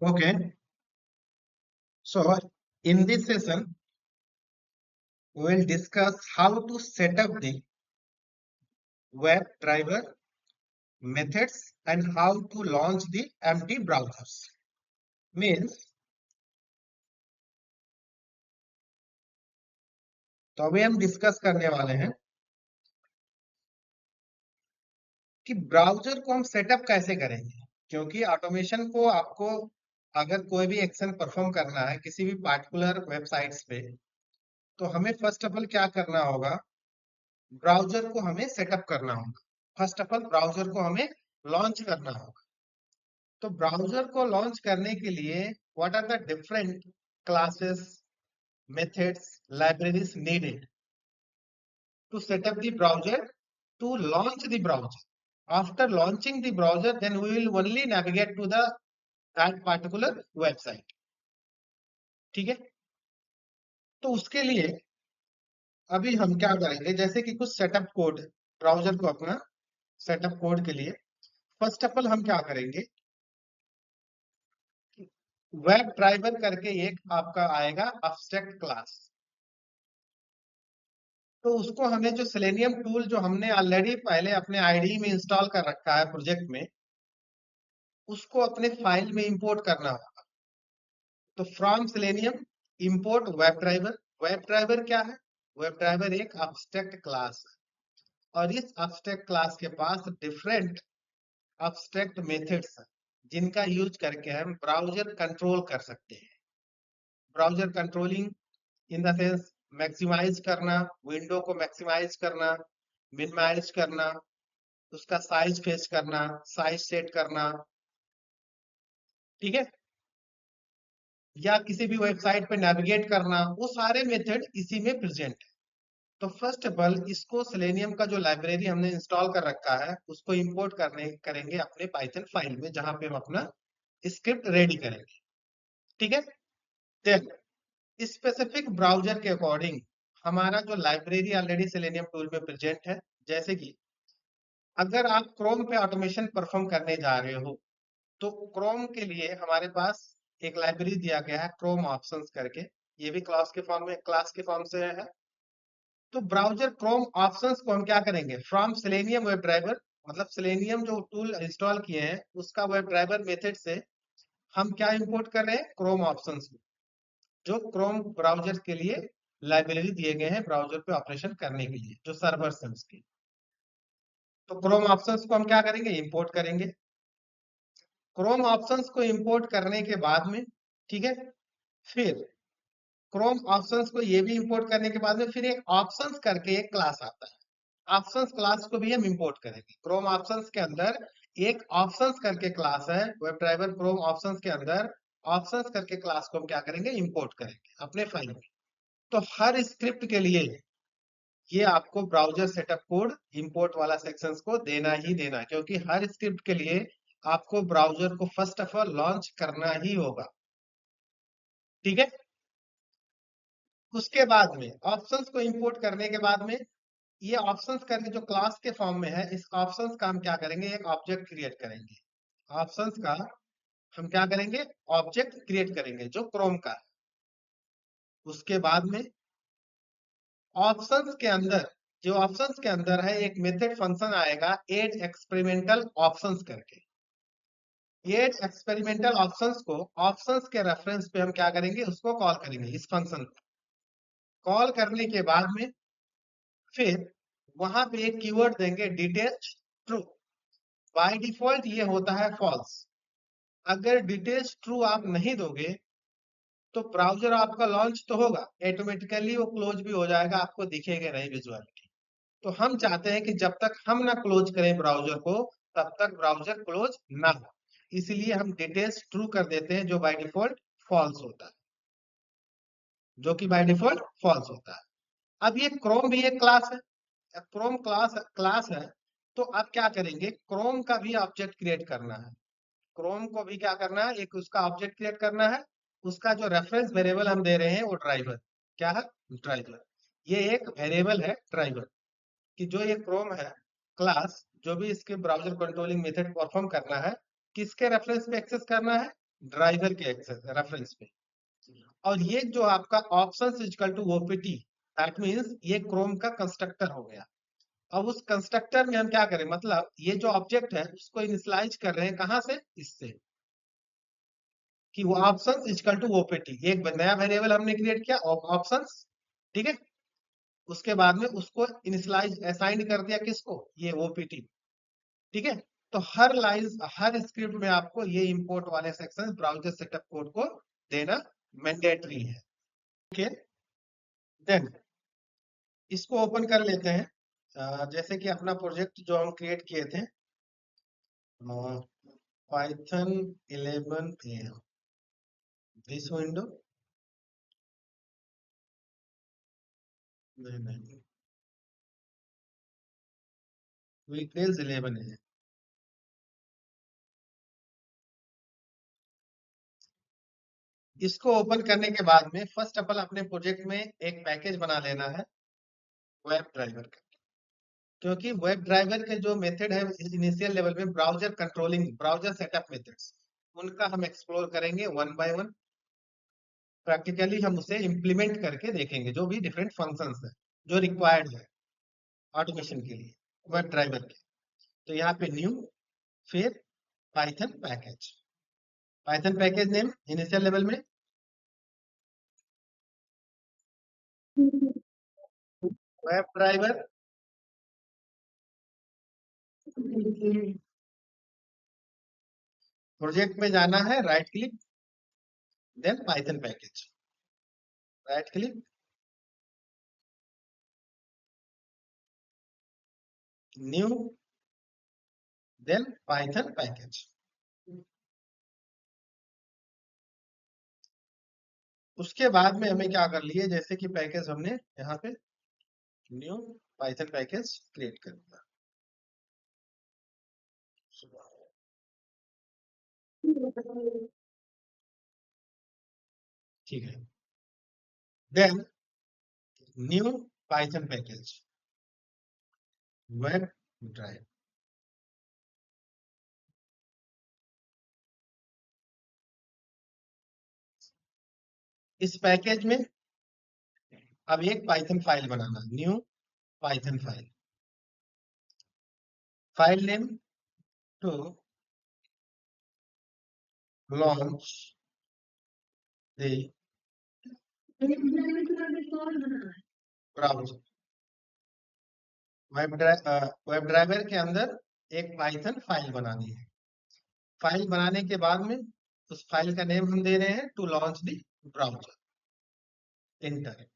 Okay, so in this session, we will discuss how to set up the WebDriver methods and how to launch the empty browsers. Means, तो अभी हम discuss करने वाले हैं कि browser को हम सेटअप कैसे करेंगे, क्योंकि ऑटोमेशन को आपको अगर कोई भी एक्शन परफॉर्म करना है किसी भी पार्टिकुलर वेबसाइट्स पे, तो हमें फर्स्ट ऑफ ऑल क्या करना होगा, ब्राउजर को हमें सेटअप करना होगा। फर्स्ट ऑफ ऑल ब्राउजर को हमें लॉन्च करना होगा। तो ब्राउजर को लॉन्च करने के लिए what are the different classes, methods, libraries needed to set up the browser, to launch the browser. After launching the browser, then we will only navigate to the that particular website. ठीक है, तो उसके लिए अभी हम क्या करेंगे, जैसे कि कुछ सेटअप कोड, ब्राउजर को अपना सेटअप कोड के लिए फर्स्ट ऑफ ऑल हम क्या करेंगे, वेब ड्राइवर करके एक आपका आएगा एब्स्ट्रैक्ट क्लास। तो उसको हमें जो सेलेनियम टूल जो हमने ऑलरेडी पहले अपने आईडी में इंस्टॉल कर रखा है प्रोजेक्ट में, उसको अपने फाइल में इंपोर्ट करना होगा। तो from selenium import web driver. Web driver क्या है? वेब ड्राइवर एक एब्स्ट्रैक्ट क्लास है, और इस एब्स्ट्रैक्ट क्लास के पास डिफरेंट एब्स्ट्रैक्ट मेथड्स हैं जिनका यूज करके हम ब्राउजर कंट्रोल कर सकते हैं। Browser controlling in the sense maximise करना, विंडो को मैक्सिमाइज करना, मिनिमाइज करना, उसका साइज फेच करना, साइज सेट करना। ठीक है, या किसी भी वेबसाइट पे नेविगेट करना, वो सारे मेथड इसी में प्रेजेंट है। तो फर्स्ट ऑफ ऑल इसको सेलेनियम का जो लाइब्रेरी हमने इंस्टॉल कर रखा है उसको इंपोर्ट करेंगे अपने पाइथन फाइल में, जहां पे हम अपना स्क्रिप्ट रेडी करेंगे। ठीक है, देन स्पेसिफिक ब्राउजर के अकॉर्डिंग हमारा जो लाइब्रेरी ऑलरेडी सेलेनियम टूल में प्रेजेंट है, जैसे कि अगर आप क्रोम पे ऑटोमेशन परफॉर्म करने जा रहे हो, तो क्रोम के लिए हमारे पास एक लाइब्रेरी दिया गया है क्रोम ऑप्शंस करके, ये भी क्लास के फॉर्म से है। तो ब्राउजर क्रोम ऑप्शंस को हम क्या करेंगे, फ्रॉम सेलेनियम वेब ड्राइवर, मतलब सेलेनियम जो टूल इंस्टॉल किए हैं उसका वेब ड्राइवर मेथड से हम क्या इंपोर्ट कर रहे हैं, क्रोम ऑप्शंस को, जो क्रोम ब्राउजर के लिए लाइब्रेरी दिए गए हैं ब्राउजर पे ऑपरेशन करने के लिए, जो सर्वर्स हैं उसके। तो क्रोम ऑप्शंस को हम क्या करेंगे, इंपोर्ट करेंगे। क्रोम ऑप्शंस को इंपोर्ट करने के बाद में, ठीक है, फिर क्रोम ऑप्शंस को ये भी इंपोर्ट करने के बाद में फिर एक ऑप्शंस करके एक क्लास आता है, ऑप्शंस क्लास को भी हम इंपोर्ट करेंगे। क्रोम ऑप्शंस के अंदर एक ऑप्शंस करके क्लास है, वेब ड्राइवर क्रोम ऑप्शंस के अंदर ऑप्शंस करके क्लास को हम क्या करेंगे, इंपोर्ट करेंगे अपने फाइल में। तो हर स्क्रिप्ट के लिए ये आपको ब्राउजर सेटअप कोड इंपोर्ट वाला सेक्शंस को देना ही देना है, क्योंकि हर स्क्रिप्ट के लिए आपको ब्राउजर को फर्स्ट ऑफ ऑल लॉन्च करना ही होगा। ठीक है, उसके बाद में ऑप्शंस को इंपोर्ट करने के बाद में ये ऑप्शंस करके जो क्लास के फॉर्म में है, इस ऑप्शंस का हम क्या करेंगे, एक ऑब्जेक्ट क्रिएट करेंगे। ऑप्शंस का हम क्या करेंगे, ऑब्जेक्ट क्रिएट करेंगे जो क्रोम का है। उसके बाद में ऑप्शंस के अंदर, जो ऑप्शंस के अंदर है एक मेथड फंक्शन आएगा एड एक्सपेरिमेंटल ऑप्शंस करके। एड एक्सपेरिमेंटल ऑप्शंस को ऑप्शंस के रेफरेंस पे हम क्या करेंगे, उसको कॉल करेंगे, इस फंक्शन को कॉल करने के बाद में फिर वहां पे एक कीवर्ड देंगे डिटेल्स ट्रू। बाय डिफॉल्ट ये होता है फॉल्स। अगर डिटेल्स ट्रू आप नहीं दोगे तो ब्राउजर आपका लॉन्च तो होगा, ऑटोमेटिकली वो क्लोज भी हो जाएगा, आपको दिखेगा नहीं विजुअलिटी। तो हम चाहते हैं कि जब तक हम ना क्लोज करें ब्राउजर को, तब तक ब्राउजर क्लोज ना हो। इसलिए हम डिटेल्स ट्रू कर देते हैं, जो बाय डिफॉल्ट फॉल्स होता है, जो कि बाय डिफॉल्ट फॉल्स होता है। अब ये क्रोम भी एक क्लास है, क्रोम क्लास है। तो अब क्या करेंगे, क्रोम का भी ऑब्जेक्ट क्रिएट करना है। क्रोम को भी क्या करना है, एक उसका ऑब्जेक्ट क्रिएट करना है। उसका जो रेफरेंस वेरिएबल हम दे रहे हैं वो ड्राइवर, क्या है, ड्राइवर। ये एक वेरिएबल है ड्राइवर, कि जो ये क्रोम है क्लास, जो भी इसके ब्राउजर कंट्रोलिंग मेथड परफॉर्म करना है, किसके रेफरेंस पे एक्सेस करना है, ड्राइवर के रेफरेंस पे। और ये जो आपका option equal to OPT, that means ये क्रोम का कंस्ट्रक्टर हो गया। अब उस कंस्ट्रक्टर में हम क्या करें, मतलब ये जो ऑब्जेक्ट है उसको इनिशियलाइज कर रहे हैं कहां से, इससे, कि वो ऑप्शन इक्वल टू ओपीटी, एक नया वेरिएबल हमने क्रिएट किया ऑप्शंस, ठीक है। उसके बाद में उसको इनिशियलाइज असाइन कर दिया किसको, ये ओपीटी, ठीक है। तो हर लाइन हर स्क्रिप्ट में आपको ये इंपोर्ट वाले सेक्शन ब्राउजर सेटअप कोड को देना मैंडेटरी है। ओके, देन इसको ओपन कर लेते हैं। जैसे कि अपना प्रोजेक्ट जो हम क्रिएट किए थे, पाइथन 11 दिस विंडो, नहीं, वीकडेज 11 है। इसको ओपन करने के बाद में फर्स्ट ऑफ ऑल अपने प्रोजेक्ट में एक पैकेज बना लेना है वेब ड्राइवर का, क्योंकि वेब ड्राइवर के जो मेथड है इनिशियल लेवल में browser controlling, browser setup methods, उनका हम एक्सप्लोर करेंगे वन बाय वन। प्रैक्टिकली हम उसे इम्प्लीमेंट करके देखेंगे, जो भी डिफरेंट फंक्शंस है जो रिक्वायर्ड है ऑटोमेशन के लिए वेब ड्राइवर के। तो यहाँ पे न्यू, फिर Python package, Python package name initial level में वेब ड्राइवर, प्रोजेक्ट में जाना है, right click, then Python package, right click, new, then Python package. उसके बाद में हमें क्या कर लिए, जैसे कि पैकेज हमने यहाँ पे न्यू पाइथन पैकेज क्रिएट कर दिया, ठीक है। Then new Python package web drive, इस पैकेज में अब एक पाइथन फाइल बनाना, new Python file, file name to launch the browser. Web driver के अंदर एक पाइथन फाइल बनानी है। फाइल बनाने के बाद में उस फाइल का नेम हम दे रहे हैं to launch the browser, enter.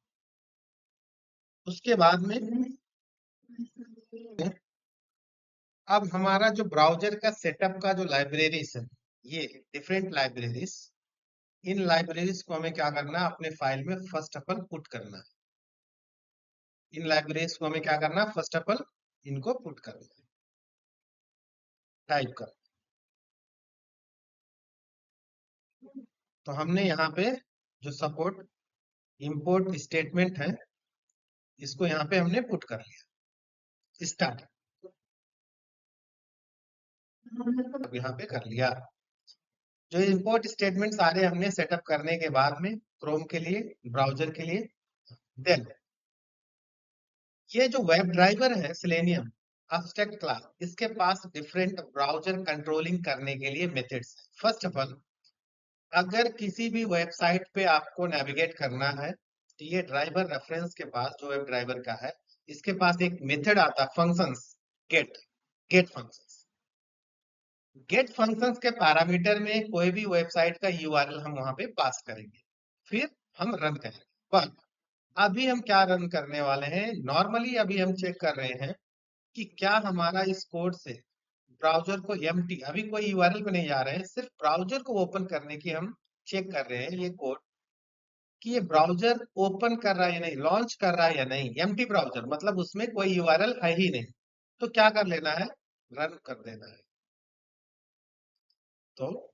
उसके बाद में अब हमारा जो ब्राउजर का सेटअप का जो लाइब्रेरीज है, ये डिफरेंट लाइब्रेरीज, इन लाइब्रेरीज को हमें क्या करना है, अपने फाइल में फर्स्ट ऑफ ऑल पुट करना है। इन लाइब्रेरीज को हमें क्या करना है, फर्स्ट ऑफ ऑल इनको पुट करना है, टाइप कर। तो हमने यहाँ पे जो सपोर्ट इंपोर्ट स्टेटमेंट है, इसको यहाँ पे हमने पुट कर लिया, स्टार्ट यहाँ पे कर लिया। जो इंपोर्ट स्टेटमेंट सारे हमने सेटअप करने के बाद में क्रोम के लिए, ब्राउजर के लिए, देन ये जो वेब ड्राइवर है सेलेनियम एब्स्ट्रैक्ट क्लास, इसके पास डिफरेंट ब्राउजर कंट्रोलिंग करने के लिए मेथड्स है। फर्स्ट ऑफ ऑल, अगर किसी भी वेबसाइट पे आपको नेविगेट करना है, तो ये ड्राइवर रेफरेंस के पास जो वेब ड्राइवर का है, इसके पास एक मेथड आता है functions, get, get functions. Get functions के पैरामीटर में कोई भी वेबसाइट का यूआरएल हम वहां पे पास करेंगे, फिर हम रन करेंगे। पर अभी हम क्या रन करने वाले हैं, नॉर्मली अभी हम चेक कर रहे हैं कि क्या हमारा इस कोड से ब्राउजर को एम्प्टी, अभी कोई यूआरएल पे नहीं जा रहे हैं, सिर्फ ब्राउजर को ओपन करने की हम चेक कर रहे हैं ये कोड, कि ये ब्राउजर ओपन कर रहा है या नहीं, लॉन्च कर रहा है या नहीं। एम्प्टी ब्राउजर मतलब उसमें कोई यूआरएल है ही नहीं, तो क्या कर लेना है, रन कर देना है। तो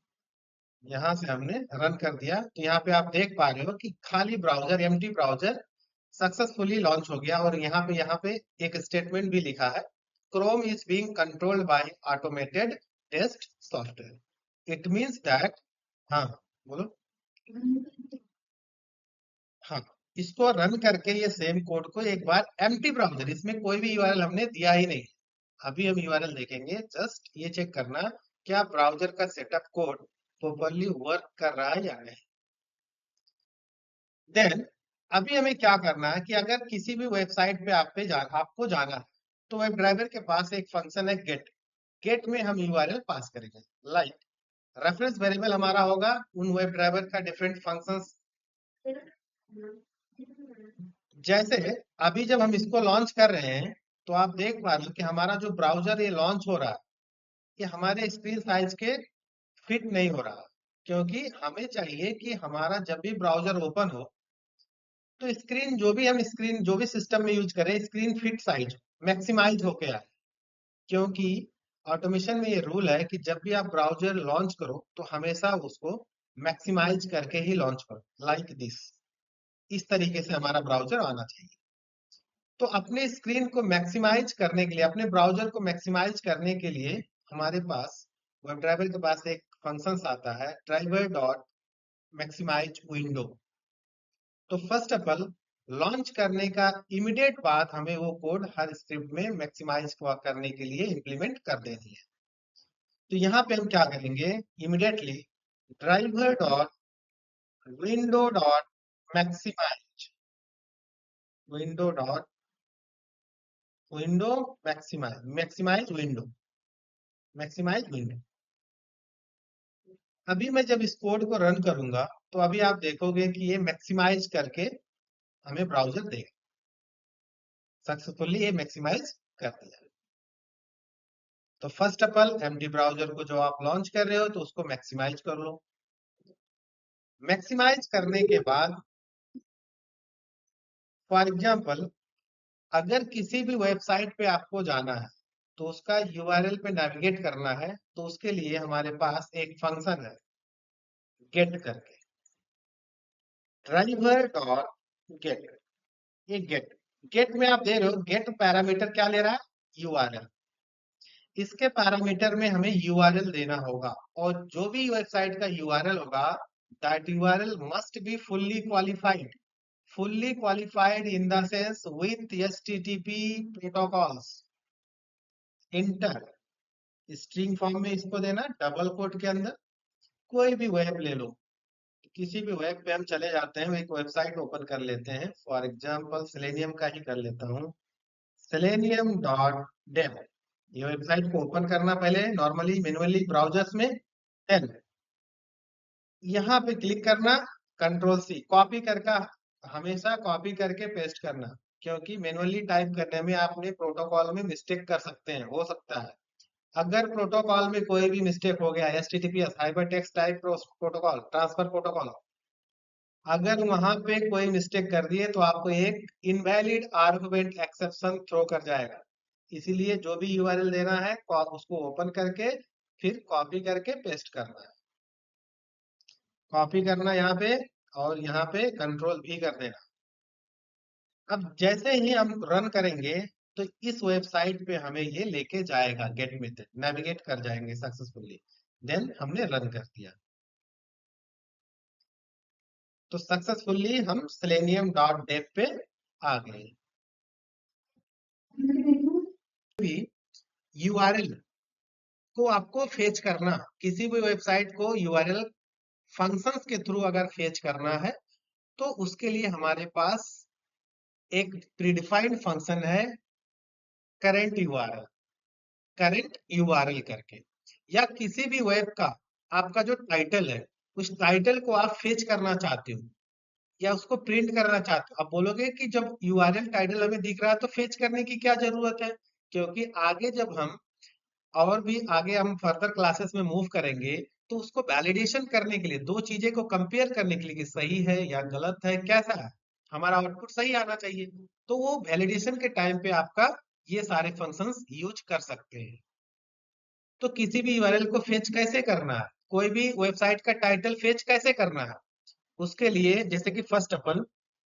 यहाँ से हमने रन कर दिया, तो यहाँ पे आप देख पा रहे हो कि खाली browser, empty browser successfully launch हो गया। और यहाँ पे एक स्टेटमेंट भी लिखा है, Chrome is being controlled by automated test software. It means that हाँ, बोलो। हाँ, इसको रन करके ये सेम कोड को एक बार एम्प्टी ब्राउजर, इसमें कोई भी यूआरएल हमने दिया ही नहीं, अभी हम यूआरएल देखेंगे, जस्ट ये चेक करना क्या ब्राउजर का सेटअप कोड प्रॉपरली वर्क कर रहा है या नहीं। देन अभी हमें क्या करना है कि अगर किसी भी वेबसाइट पे आपको जाना है, तो वेब ड्राइवर के पास एक फंक्शन है गेट। गेट में हम यूआरएल पास करेंगे, लाइक रेफरेंस वेरिएबल हमारा होगा उन वेब ड्राइवर का डिफरेंट फंक्शंस। जैसे अभी जब हम इसको लॉन्च कर रहे हैं, तो आप देख पा रहे हो कि हमारा जो ब्राउजर ये लॉन्च हो रहा है, ये हमारे स्क्रीन साइज के फिट नहीं हो रहा, क्योंकि हमें चाहिए कि हमारा जब भी ब्राउजर ओपन हो, तो स्क्रीन जो भी सिस्टम में यूज करें, स्क्रीन फिट साइज मैक्सिमाइज होके आए। क्योंकि ऑटोमेशन में ये रूल है कि जब भी आप ब्राउजर लॉन्च करो, तो हमेशा उसको मैक्सिमाइज करके ही लॉन्च करो, लाइक दिस। इस तरीके से हमारा ब्राउजर आना चाहिए। तो अपने स्क्रीन को मैक्सिमाइज करने के लिए, अपने ब्राउजर को मैक्सिमाइज करने के लिए, हमारे पास वेब ड्राइवर के पास एक फंक्शन आता है, ड्राइवर डॉट मैक्सिमाइज विंडो। तो फर्स्ट ऑफ ऑल लॉन्च करने का इमीडिएट बाद हमें वो कोड हर स्क्रिप्ट में मैक्सिमाइज करने के लिए इंप्लीमेंट कर देनी है। तो यहाँ पे हम क्या करेंगे, immediately driver dot window dot maximise, window dot window maximise, maximise window. अभी मैं जब इस कोड को रन करूंगा, तो अभी आप देखोगे कि ये मैक्सिमाइज करके हमें ब्राउजर देगा, सक्सेसफुली ये मैक्सिमाइज कर दिया। तो first of all MD browser को जो आप लॉन्च कर रहे हो, तो उसको मैक्सिमाइज कर लो। मैक्सिमाइज करने के बाद फॉर एग्जांपल अगर किसी भी वेबसाइट पे आपको जाना है, तो उसका यूआरएल पे नेविगेट करना है, तो उसके लिए हमारे पास एक फंक्शन है गेट करके, ड्राइवर डॉट गेट। ये गेट, गेट में आप दे रहे हो, गेट पैरामीटर क्या ले रहा है, यूआरएल। इसके पैरामीटर में हमें यूआरएल देना होगा, और जो भी वेबसाइट का यूआरएल होगा, that URL must be fully qualified. Fully qualified in the sense with HTTP protocols, inter string form में इसको देना, डबल कोट के अंदर। कोई भी वेब ले लो, किसी भी वेब पे हम चले जाते हैं, एक वेबसाइट ओपन कर लेते हैं, फॉर एग्जांपल सेलेनियम का ही कर लेता हूँ, सेलेनियम डॉट डेव। ये वेबसाइट को ओपन करना पहले नॉर्मली मैन्युअली ब्राउजर्स में, देन यहाँ पे क्लिक करना, कंट्रोल सी कॉपी करके, हमेशा कॉपी करके पेस्ट करना, क्योंकि मैन्युअली टाइप करने में आपने प्रोटोकॉल में मिस्टेक कर सकते हैं, हो सकता है। अगर प्रोटोकॉल में कोई भी मिस्टेक हो गया, HTTPS hyper text type protocol, transfer protocol, अगर वहां पे कोई मिस्टेक कर दिए, तो आपको एक इनवैलिड आर्गुमेंट एक्सेप्शन थ्रो कर जाएगा। इसीलिए जो भी यूआरएल देना है, उसको ओपन करके फिर कॉपी करके पेस्ट करना है। कॉपी करना यहाँ पे, और यहाँ पे कंट्रोल भी कर देना। अब जैसे ही हम रन करेंगे, तो इस वेबसाइट पे हमें ये लेके जाएगा, गेट मेथड नेविगेट कर जाएंगे सक्सेसफुली। देन हमने रन कर दिया, तो सक्सेसफुली हम सेलेनियम डॉट डेव पे आ गए। भी यूआरएल को आपको फेच करना, किसी भी वेबसाइट को यूआरएल फंक्शंस के थ्रू अगर फेच करना है, तो उसके लिए हमारे पास एक प्रीडिफाइंड फंक्शन है करंट यूआरएल, करंट यूआरएल करके। या किसी भी वेब का आपका जो टाइटल है, उस टाइटल को आप फेच करना चाहते हो, या उसको प्रिंट करना चाहते हो। आप बोलोगे कि जब यूआरएल टाइटल हमें दिख रहा है, तो फेच करने की क्या जरूरत है, क्योंकि आगे जब हम और भी आगे हम फर्दर क्लासेस में मूव करेंगे, तो उसको वैलिडेशन करने के लिए, दो चीजें को कंपेयर करने के लिए कि सही है या गलत है, कैसा है, हमारा आउटपुट सही आना चाहिए, तो वो वैलिडेशन के टाइम पे आपका ये सारे फंक्शंस यूज कर सकते हैं। तो किसी भी यूआरएल को फेच कैसे करना है, कोई भी वेबसाइट का टाइटल फेच कैसे करना है, उसके लिए जैसे कि फर्स्ट अपन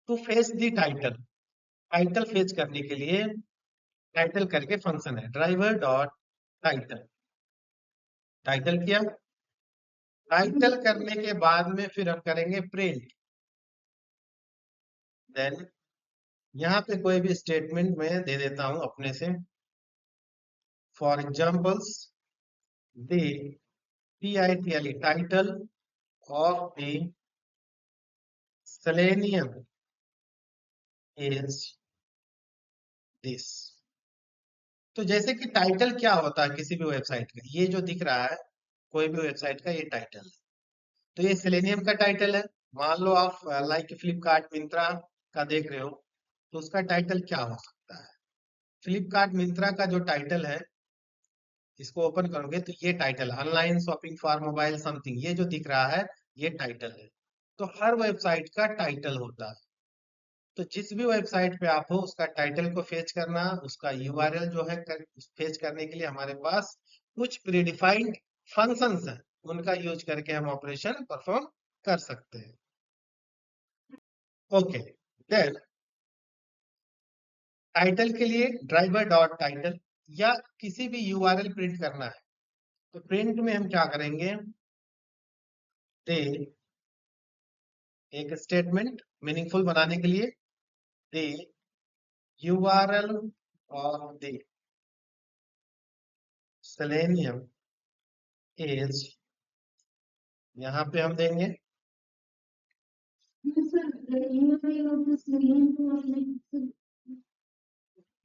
to fetch the title, title fetch करने के लिए टाइटल करके फंक्शन है ड्राइवर डॉट टाइटल, टाइटल किया, टाइटल करने के बाद में फिर हम करेंगे प्रिंट। देन यहाँ पे कोई भी स्टेटमेंट मैं दे देता हूं अपने से। For examples the TITLE title of the Selenium is this. तो जैसे कि टाइटल क्या होता है किसी भी वेबसाइट का, ये जो दिख रहा है कोई भी वेबसाइट का ये टाइटल है। तो ये सेलेनियम का टाइटल है। मान लो आप लाइक फ्लिपकार्ट मिंत्रा का देख रहे हो, तो उसका टाइटल क्या हो सकता है? फ्लिपकार्ट मिंत्रा का जो टाइटल है, इसको ओपन करोगे तो ये title online shopping for mobile something, ये जो दिख रहा है ये टाइटल है। तो हर वेबसाइट का टाइटल होता है। तो जिस भी वेबसाइट पे आप हो उसका टाइटल को फेच करना, उसका यूआरएल जो है फेच करने के लिए हमारे पास कुछ प्रीडिफाइंड फंक्शंस हैं, उनका यूज करके हम ऑपरेशन परफॉर्म कर सकते हैं। ओके, देन टाइटल के लिए ड्राइवर डॉट टाइटल या किसी भी यूआरएल प्रिंट करना है, तो प्रिंट में हम क्या करेंगे, दे एक स्टेटमेंट मीनिंगफुल बनाने के लिए, the URL of the Selenium is, यहाँ पे हम देंगे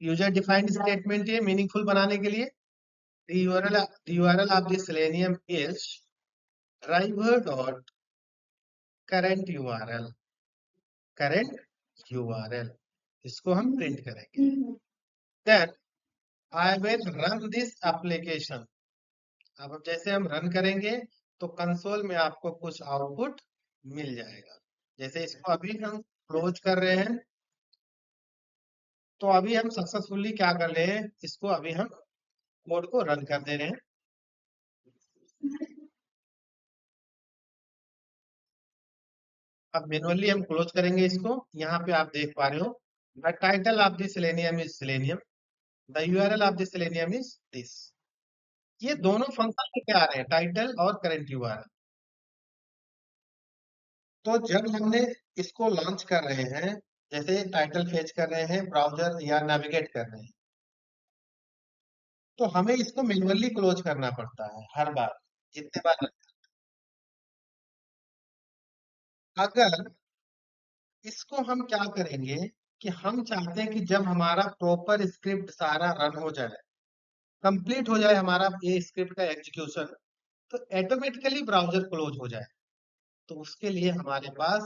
यूजर डिफाइंड स्टेटमेंट है मीनिंगफुल बनाने के लिए। the URL of the selenium is driver dot current URL, current URL, इसको हम प्रिंट करेंगे। Then I will run this application. अब जैसे हम रन करेंगे तो कंसोल में आपको कुछ आउटपुट मिल जाएगा। जैसे इसको अभी हम क्लोज कर रहे हैं, तो अभी हम सक्सेसफुली क्या कर रहे हैं, इसको अभी हम कोड को रन कर दे रहे हैं। अब मैनुअली हम क्लोज करेंगे इसको। यहाँ पे आप देख पा रहे हो the title of the Selenium is selenium, the URL of the Selenium is this. ये दोनों फंक्शन क्या आ रहे हैं, टाइटल और करंट यूआरएल। तो जब हमने इसको लॉन्च कर रहे हैं, जैसे टाइटल फेच कर रहे हैं ब्राउजर या नेविगेट कर रहे हैं, तो हमें इसको मैन्युअली क्लोज करना पड़ता है हर बार, जितने बार। अगर इसको हम क्या करेंगे कि हम चाहते हैं कि जब हमारा प्रॉपर स्क्रिप्ट सारा रन हो जाए, कंप्लीट हो जाए हमारा ये स्क्रिप्ट का एग्जीक्यूशन, तो ऑटोमेटिकली ब्राउजर क्लोज हो जाए। तो उसके लिए हमारे पास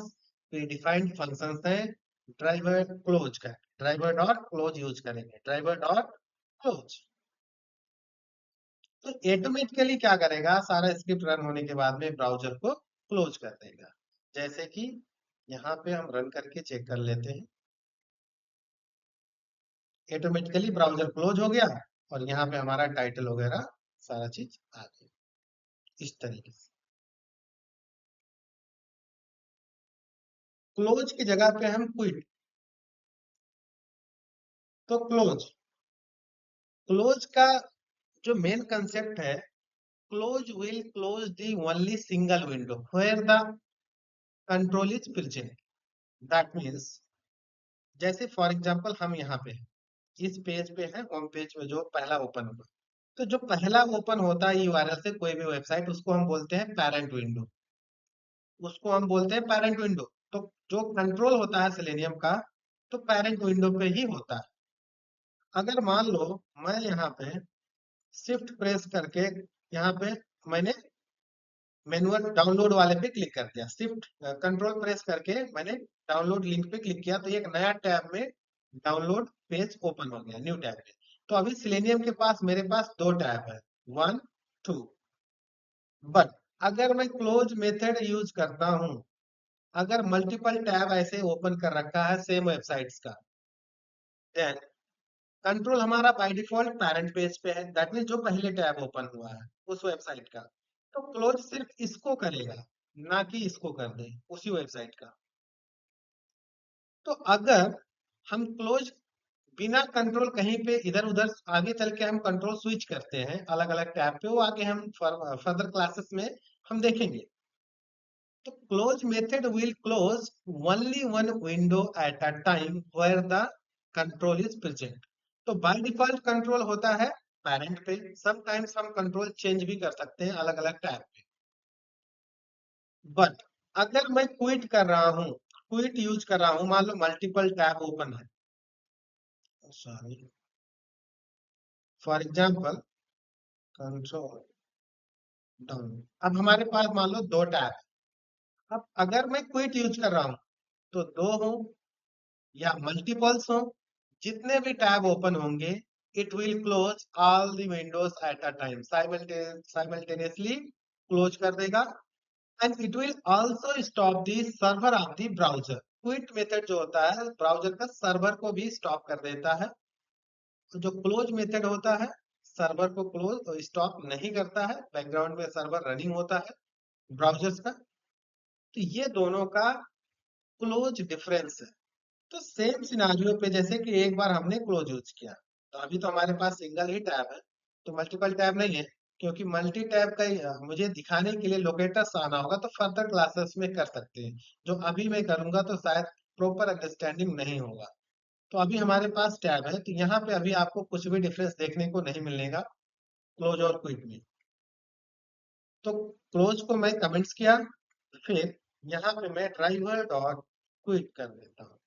प्रीडिफाइंड फंक्शंस हैं। ड्राइवर क्लोज का ड्राइवर डॉट क्लोज यूज करेंगे, ड्राइवर डॉट क्लोज। तो ऑटोमेटिकली क्या करेगा, सारा स्क्रिप्ट रन होने के बाद में ब्राउजर को क्लोज कर देगा। जैसे कि यहाँ पे हम रन करके चेक कर लेते हैं, ऑटोमेटिकली ब्राउजर क्लोज हो गया और यहाँ पे हमारा टाइटल वगैरह सारा चीज आ गया इस तरीके से। क्लोज की जगह पे हम क्विट। तो क्लोज क्लोज का जो मेन कंसेप्ट है, close will close the only single window where the control is present. That means जैसे फॉर एग्जांपल हम यहाँ पे इस पेज पे है, होम पेज में जो पहला ओपन हुआ, तो जो पहला ओपन होता है यूआरएल से कोई भी वेबसाइट, उसको हम बोलते हैं पेरेंट विंडो, उसको हम बोलते हैं पेरेंट विंडो। तो जो कंट्रोल होता है सेलेनियम का, तो पेरेंट विंडो पे ही होता है। अगर मान लो मैं यहाँ पे शिफ्ट प्रेस करके यहाँ पे मैंने मैनुअल डाउनलोड वाले पे क्लिक कर दिया, शिफ्ट कंट्रोल प्रेस करके मैंने डाउनलोड लिंक पे क्लिक किया, तो एक नया टैब में डाउनलोड पेज ओपन हो गया, न्यू टैब में। तो अभी सिलेनियम के पास मेरे पास दो टैब है, 1 2। बट अगर मैं क्लोज मेथड यूज करता हूं, अगर मल्टीपल टैब ऐसे ओपन कर रखा है सेम वेबसाइट्स का, देन कंट्रोल हमारा बाय डिफॉल्ट पेरेंट पेज पे है, दैट मीन जो पहले टैब ओपन हुआ है उस वेबसाइट का, तो क्लोज सिर्फ इसको करेगा, ना कि इसको कर दे उसी वेबसाइट का। तो अगर हम क्लोज बिना कंट्रोल कहीं पे इधर उधर, आगे चल के हम कंट्रोल स्विच करते हैं अलग अलग टैब पे, वो आगे हम फर्दर क्लासेस में हम देखेंगे। तो close method will close only one window at a time where the control is present. तो बाय डिफॉल्ट कंट्रोल होता है पेरेंट पे, समटाइम्स हम कंट्रोल चेंज भी कर सकते हैं अलग अलग टैब पे। बट अगर मैं क्विट कर रहा हूँ, क्विट यूज कर रहा हूँ, मान लो मल्टीपल टैब ओपन है, sorry, for example control down, अब हमारे पास मान लो दो टैब। अब अगर मैं क्विट यूज कर रहा हूँ तो दो हो या मल्टीपल्स हो, जितने भी टैब ओपन होंगे it will close all the Windows eight a time, simultaneously close कर देगा। And it will also stop the server of the browser. Quit method जो होता है ब्राउजर का सर्वर को भी स्टॉप कर देता है। तो जो क्लोज मेथड होता है सर्वर को क्लोज स्टॉप नहीं करता है, बैकग्राउंड में सर्वर रनिंग होता है ब्राउजर्स का। तो ये दोनों का क्लोज डिफरेंस है। तो सेम सिनारियो पे जैसे कि एक बार हमने क्लोज यूज किया, तो अभी तो हमारे पास सिंगल ही टैब है, तो मल्टीपल टैब नहीं है, क्योंकि मल्टी टैब का मुझे दिखाने के लिए लोकेटर्स आना होगा, तो फर्दर क्लासेस में कर सकते हैं। जो अभी मैं करूंगा तो शायद प्रॉपर अंडरस्टैंडिंग नहीं होगा। तो अभी हमारे पास टैब है, तो यहाँ पे अभी आपको कुछ भी डिफरेंस देखने को नहीं मिलेगा क्लोज और क्विट में। तो क्लोज को मैं कमेंट्स किया, फिर यहाँ पे मैं ड्राइवर डॉट क्विट कर देता हूँ।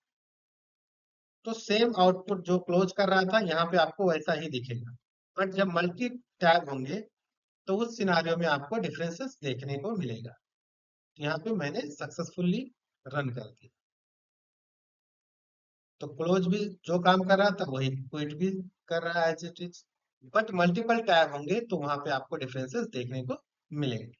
तो सेम आउटपुट जो क्लोज कर रहा था यहाँ पे आपको वैसा ही दिखेगा। बट जब मल्टी टैब होंगे तो उस सिनारियो में आपको डिफरेंसेस देखने को मिलेगा। यहाँ पे मैंने सक्सेसफुली रन कर दिया। तो क्लोज भी जो काम कर रहा था वही क्विट भी कर रहा है as it is. But multiple tab होंगे तो वहां पे आपको डिफरेंसेस देखने को मिलेंगे।